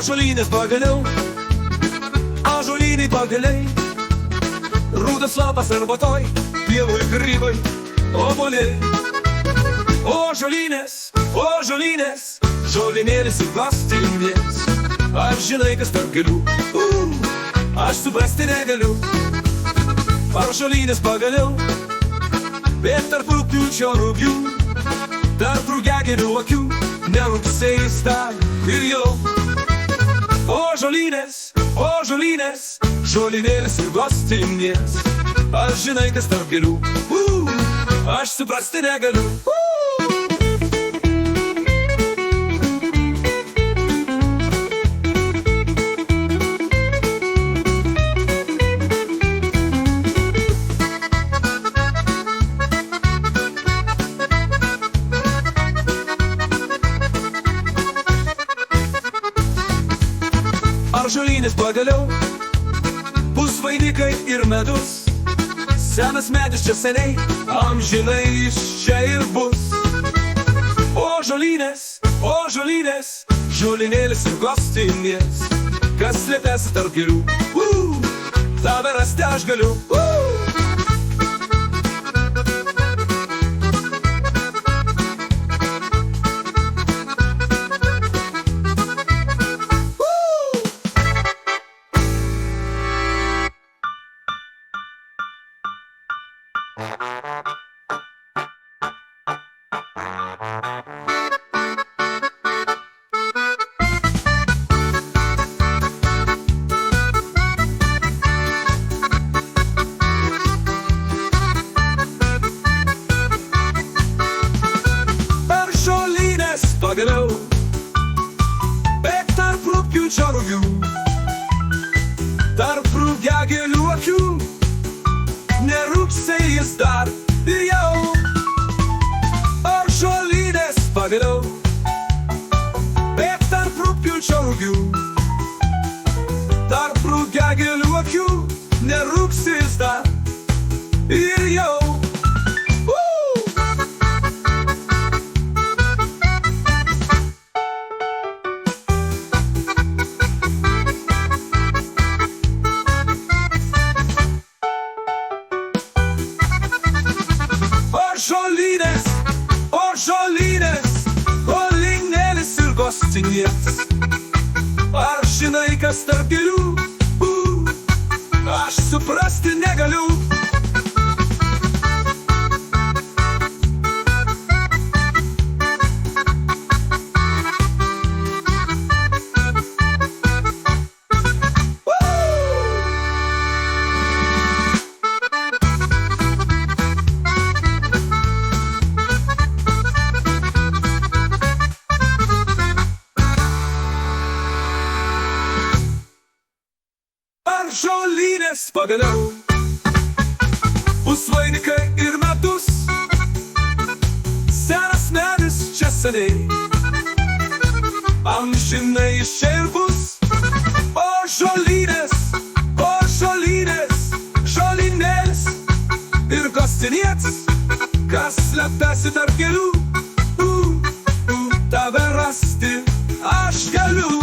Ąžuolynės pagaliau, ąžuolynai pagaliai, rudas lapas arbatoj, pievoj grybai, obuoliai. Ąžuolynės, žolinėlis ir glastinės. Ar žinai, kas tarp gėlių? Aš suprasti negaliu. Ąžuolynės pagaliau, bet tarp rugpjūčio rugių, tarp rugiagėlių akių, nerugsėjis dar ir jau. Ąžuolynės, žolinėlis ir glastinės. Ar žinai, kas tarp gėlių? Aš suprasti negaliu. Ąžuolynės pagaliau, pusvainikai ir medus. Senas medis čia seniai, amžinai iš čia ir bus. Ąžuolynės, žolinėlis ir glastinės. Kas slėpėsi tarp gėlių? Tave rasti aš galiu. Pagaliau, bet tarp rugpjūčio rugių, tarp rugiagėlių akių, nerugsėjis dar ir jau. Ąžuolynės pagaliau, bet tarp rugpjūčio rugių, tarp rugiagėlių akių, nerugsėjis dar ir jau. Žolinėlis ir glastinės. Ar žinai, kas tarp gėlių? Aš suprasti negaliu. Ąžuolynės pagaliau, pusvainikai ir medus. Senas medis čia seniai, amžinai iš čia ir bus. Ąžuolynės, žolinėlis ir glastinės. Kas slepiasi tarp gėlių? Tave rasti aš galiu.